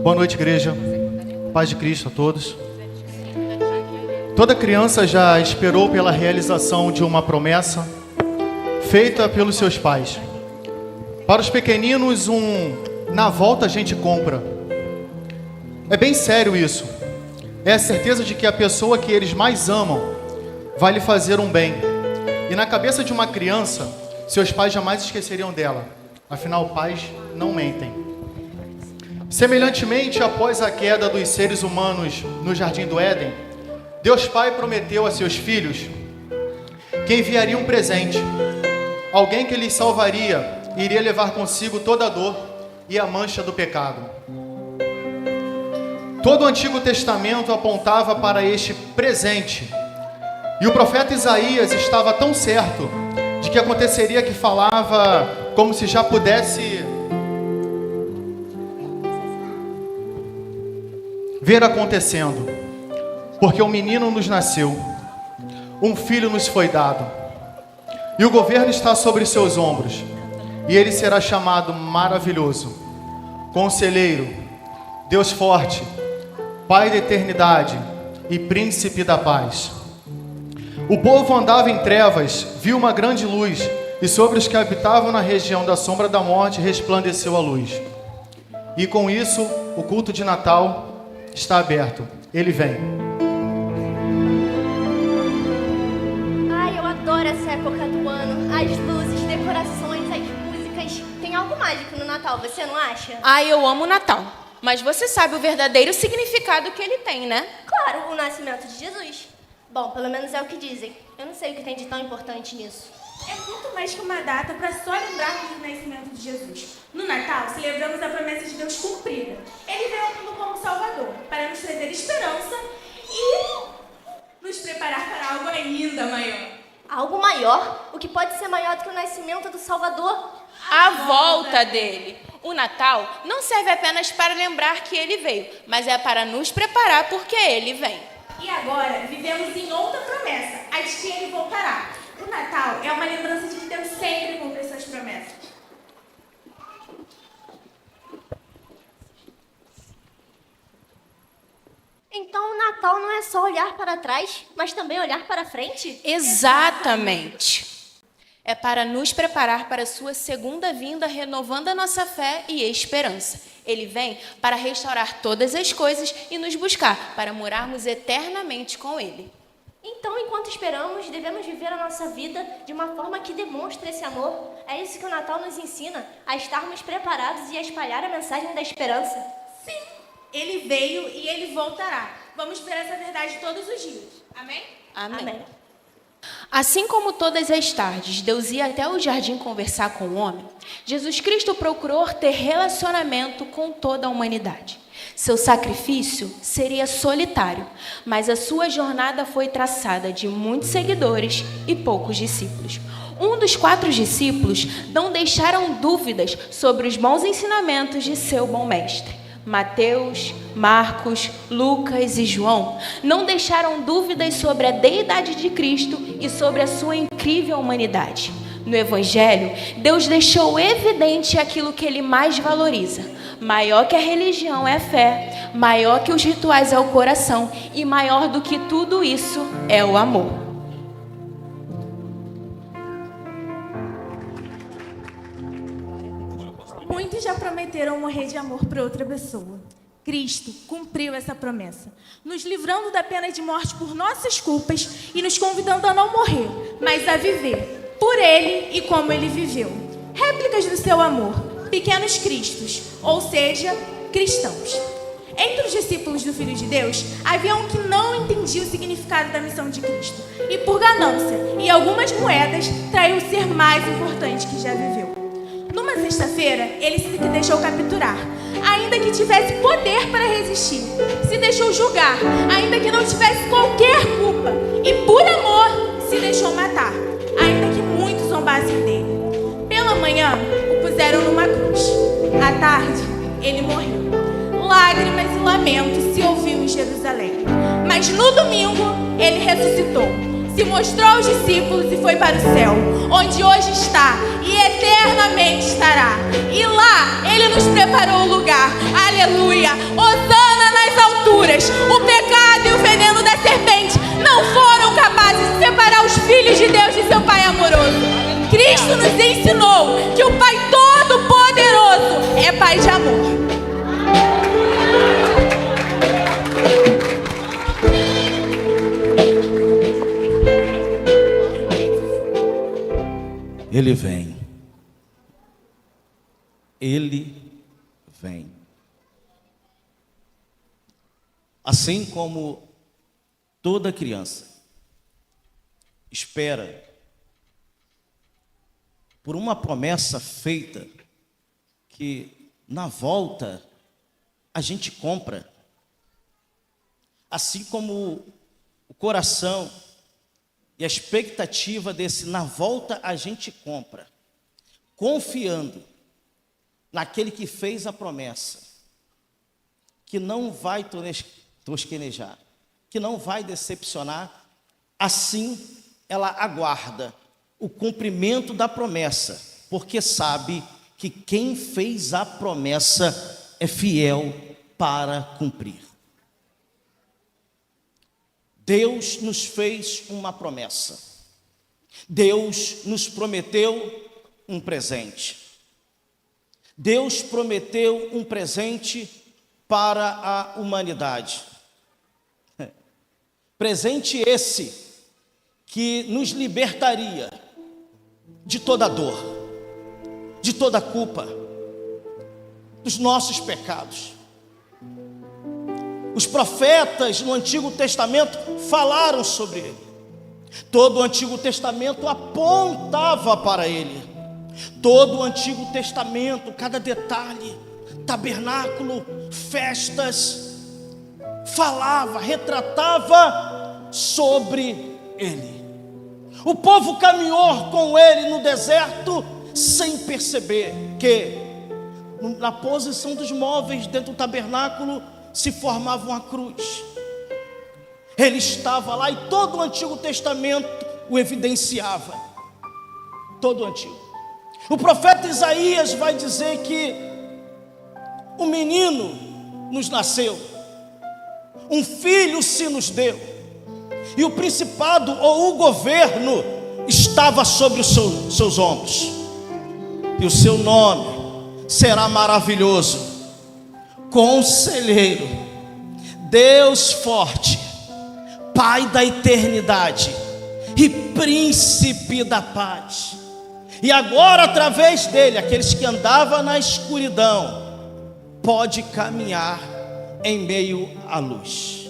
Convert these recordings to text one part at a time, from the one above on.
Boa noite, igreja. Paz de Cristo a todos. Toda criança já esperou pela realização de uma promessa feita pelos seus pais. Para os pequeninos, na volta a gente compra. É bem sério isso. É a certeza de que a pessoa que eles mais amam vai lhe fazer um bem. E na cabeça de uma criança, seus pais jamais esqueceriam dela. Afinal, pais não mentem. Semelhantemente, após a queda dos seres humanos no Jardim do Éden, Deus Pai prometeu a seus filhos que enviaria um presente, alguém que lhes salvaria e iria levar consigo toda a dor e a mancha do pecado. Todo o Antigo Testamento apontava para este presente, e o profeta Isaías estava tão certo de que aconteceria que falava como se já pudesse ver acontecendo, porque um menino nos nasceu, um filho nos foi dado, e o governo está sobre seus ombros, e ele será chamado Maravilhoso, Conselheiro, Deus Forte, Pai da Eternidade e Príncipe da Paz. O povo andava em trevas, viu uma grande luz, e sobre os que habitavam na região da sombra da morte resplandeceu a luz. E com isso, o culto de Natal está aberto. Ele vem. Ai, eu adoro essa época do ano. As luzes, decorações, as músicas. Tem algo mágico no Natal, você não acha? Ai, eu amo o Natal. Mas você sabe o verdadeiro significado que ele tem, né? Claro, o nascimento de Jesus. Bom, pelo menos é o que dizem. Eu não sei o que tem de tão importante nisso. É muito mais que uma data para só lembrarmos do nascimento de Jesus. No Natal, celebramos a promessa de Deus cumprida. Ele veio ao mundo como Salvador, para nos trazer esperança e nos preparar para algo ainda maior. Algo maior? O que pode ser maior do que o nascimento do Salvador? A volta dele. O Natal não serve apenas para lembrar que ele veio, mas é para nos preparar porque ele vem. E agora, vivemos em outra promessa, a de que ele voltará. O Natal é uma lembrança de que Deus sempre cumpre suas promessas. Então o Natal não é só olhar para trás, mas também olhar para frente? Exatamente. É para nos preparar para a sua segunda vinda, renovando a nossa fé e esperança. Ele vem para restaurar todas as coisas e nos buscar para morarmos eternamente com ele. Então, enquanto esperamos, devemos viver a nossa vida de uma forma que demonstre esse amor. É isso que o Natal nos ensina, a estarmos preparados e a espalhar a mensagem da esperança. Sim, ele veio e ele voltará. Vamos ver essa verdade todos os dias. Amém? Amém. Amém. Assim como todas as tardes Deus ia até o jardim conversar com o homem, Jesus Cristo procurou ter relacionamento com toda a humanidade. Seu sacrifício seria solitário, mas a sua jornada foi traçada de muitos seguidores e poucos discípulos. Um dos 4 discípulos não deixaram dúvidas sobre os bons ensinamentos de seu bom mestre. Mateus, Marcos, Lucas e João não deixaram dúvidas sobre a deidade de Cristo e sobre a sua incrível humanidade. No Evangelho, Deus deixou evidente aquilo que ele mais valoriza. Maior que a religião é a fé, maior que os rituais é o coração e maior do que tudo isso é o amor. Muitos já prometeram morrer de amor por outra pessoa. Cristo cumpriu essa promessa, nos livrando da pena de morte por nossas culpas e nos convidando a não morrer, mas a viver por Ele e como Ele viveu. Réplicas do seu amor, pequenos cristos, ou seja, cristãos. Entre os discípulos do Filho de Deus, havia um que não entendia o significado da missão de Cristo e, por ganância e algumas moedas, traiu o ser mais importante que já viveu. Numa sexta-feira, ele se deixou capturar, ainda que tivesse poder para resistir. Se deixou julgar, ainda que não tivesse qualquer culpa. E por amor, se deixou matar, ainda que muitos zombassem dele. Pela manhã, o puseram numa cruz. À tarde, ele morreu. Lágrimas e lamentos se ouviam em Jerusalém. Mas no domingo, ele ressuscitou. Se mostrou aos discípulos e foi para o céu, onde hoje está e eternamente estará. E lá ele nos preparou o lugar. Aleluia! filhos de Deus e seu Pai amoroso. Cristo nos ensinou que o Pai Todo-Poderoso é Pai de amor. Ele vem. Ele vem. Assim como toda criança espera por uma promessa feita que na volta a gente compra. Assim como o coração e a expectativa desse na volta a gente compra, confiando naquele que fez a promessa, que não vai tosquenejar, que não vai decepcionar, assim ela aguarda o cumprimento da promessa, porque sabe que quem fez a promessa é fiel para cumprir. Deus nos fez uma promessa. Deus nos prometeu um presente. Deus prometeu um presente para a humanidade. Presente esse que nos libertaria de toda dor, de toda culpa, dos nossos pecados. Os profetas no Antigo Testamento falaram sobre ele. Todo o Antigo Testamento apontava para ele. Todo o Antigo Testamento, cada detalhe, tabernáculo, festas, falava, retratava sobre ele. O povo caminhou com ele no deserto sem perceber que na posição dos móveis dentro do tabernáculo se formava uma cruz. Ele estava lá e todo o Antigo Testamento o evidenciava. Todo o Antigo. O profeta Isaías vai dizer que um menino nos nasceu, um filho se nos deu, e o principado ou o governo estava sobre os seus ombros, e o seu nome será maravilhoso, Conselheiro, Deus forte, Pai da eternidade e Príncipe da paz. E agora, através dele, aqueles que andavam na escuridão pode caminhar em meio à luz.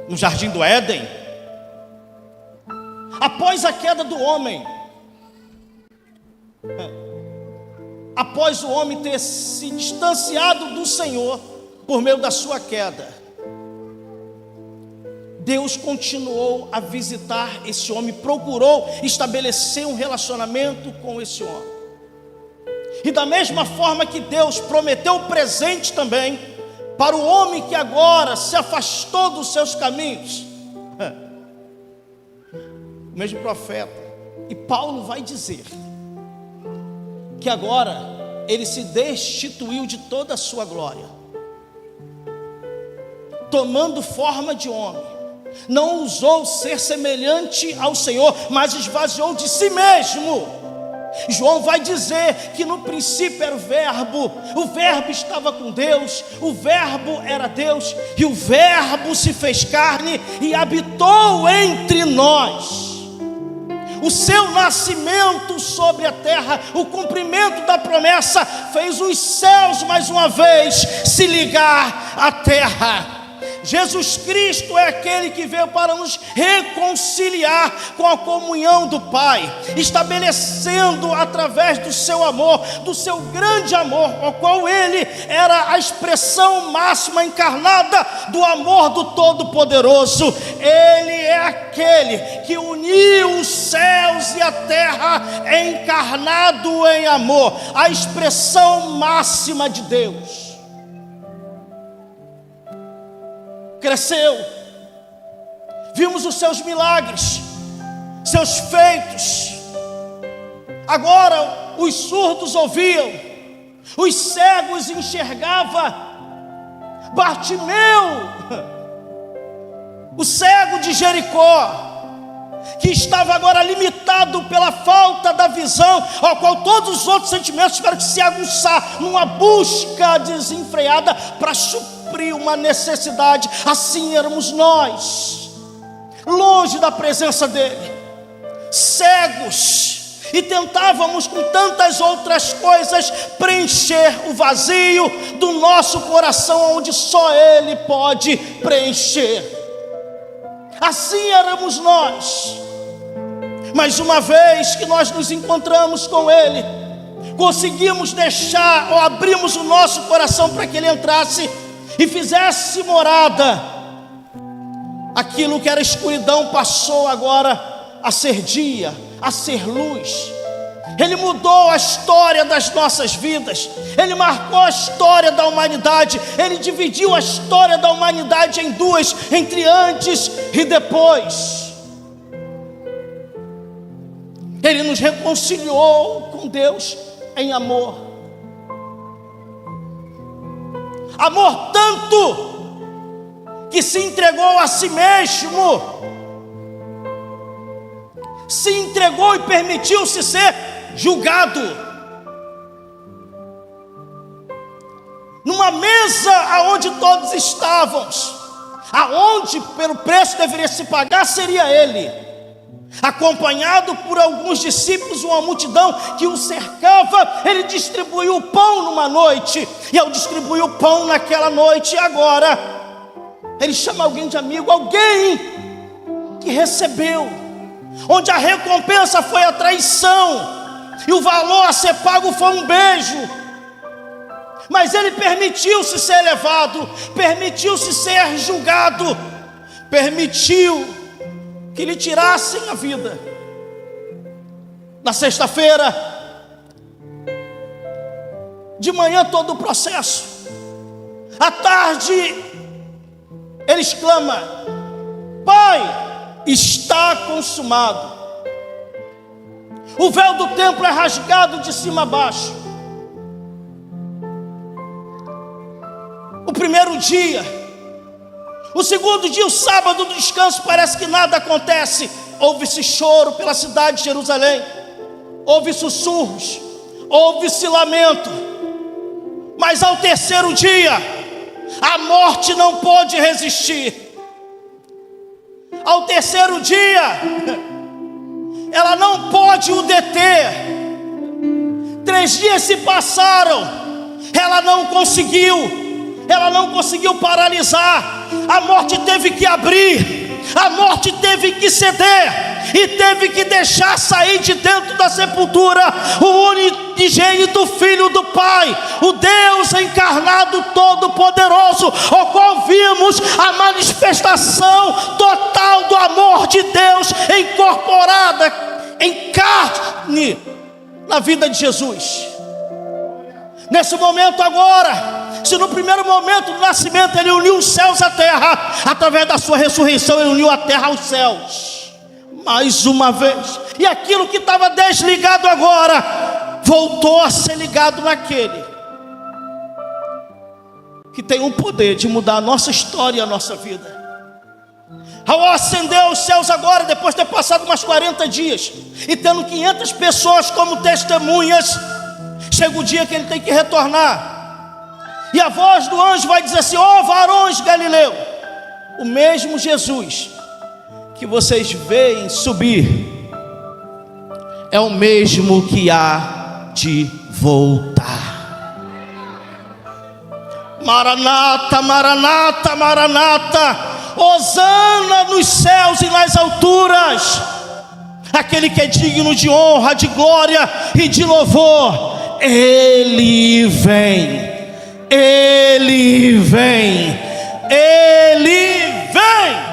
No jardim do Éden, após a queda do homem, após o homem ter se distanciado do Senhor por meio da sua queda, Deus continuou a visitar esse homem, procurou estabelecer um relacionamento com esse homem. E da mesma forma que Deus prometeu o presente também para o homem que agora se afastou dos seus caminhos, o mesmo profeta, e Paulo vai dizer que agora ele se destituiu de toda a sua glória, tomando forma de homem, não ousou ser semelhante ao Senhor, mas esvaziou de si mesmo. João vai dizer que no princípio era o verbo estava com Deus, o verbo era Deus, e o verbo se fez carne e habitou entre nós. O seu nascimento sobre a terra, o cumprimento da promessa, fez os céus mais uma vez se ligar à terra. Jesus Cristo é aquele que veio para nos reconciliar com a comunhão do Pai, estabelecendo através do seu amor, do seu grande amor, ao qual Ele era a expressão máxima encarnada do amor do Todo-Poderoso. Ele é aquele que uniu os céus e a terra encarnado em amor, a expressão máxima de Deus. Cresceu, vimos os seus milagres, seus feitos. Agora os surdos ouviam, os cegos enxergavam. Bartimeu, o cego de Jericó, que estava agora limitado pela falta da visão, ao qual todos os outros sentimentos tiveram que se aguçar numa busca desenfreada para suprir uma necessidade. Assim éramos nós, longe da presença dele, cegos, e tentávamos com tantas outras coisas preencher o vazio do nosso coração, onde só ele pode preencher. Assim éramos nós. Mas uma vez que nós nos encontramos com ele, conseguimos deixar, ou abrimos o nosso coração para que ele entrasse e fizesse morada, aquilo que era escuridão passou agora a ser dia, a ser luz. Ele mudou a história das nossas vidas, ele marcou a história da humanidade, ele dividiu a história da humanidade em duas, entre antes e depois. Ele nos reconciliou com Deus em amor. Amor tanto que se entregou a si mesmo, se entregou e permitiu-se ser julgado. Numa mesa aonde todos estávamos, aonde pelo preço deveria se pagar seria ele, acompanhado por alguns discípulos, uma multidão que o cercava. Ele distribuiu o pão numa noite, e ao distribuir o pão naquela noite, agora ele chama alguém de amigo, alguém que recebeu, onde a recompensa foi a traição e o valor a ser pago foi um beijo. Mas ele permitiu-se ser levado, permitiu-se ser julgado, permitiu que lhe tirassem a vida. Na sexta-feira, de manhã todo o processo, à tarde ele exclama: Pai, está consumado. O véu do templo é rasgado de cima a baixo. O primeiro dia, o segundo dia, o sábado do descanso, parece que nada acontece. Houve-se choro pela cidade de Jerusalém, houve sussurros, houve-se lamento. Mas ao terceiro dia, a morte não pôde resistir. Ao terceiro dia, ela não pôde o deter. 3 dias se passaram, ela não conseguiu paralisar. A morte teve que abrir, a morte teve que ceder, e teve que deixar sair de dentro da sepultura o unigênito Filho do Pai, o Deus encarnado todo-poderoso, ao qual vimos a manifestação total do amor de Deus incorporada em carne na vida de Jesus. Nesse momento agora, se no primeiro momento do nascimento ele uniu os céus à terra, através da sua ressurreição ele uniu a terra aos céus, mais uma vez. E aquilo que estava desligado agora, voltou a ser ligado naquele que tem o poder de mudar a nossa história e a nossa vida. Ao ascender aos céus agora, depois de ter passado umas 40 dias, e tendo 500 pessoas como testemunhas, chega o dia que ele tem que retornar. E a voz do anjo vai dizer assim: ó varões Galileu, o mesmo Jesus que vocês veem subir é o mesmo que há de voltar. Maranata, Maranata, Maranata, hosana nos céus e nas alturas. Aquele que é digno de honra, de glória e de louvor, ele vem, ele vem, ele vem.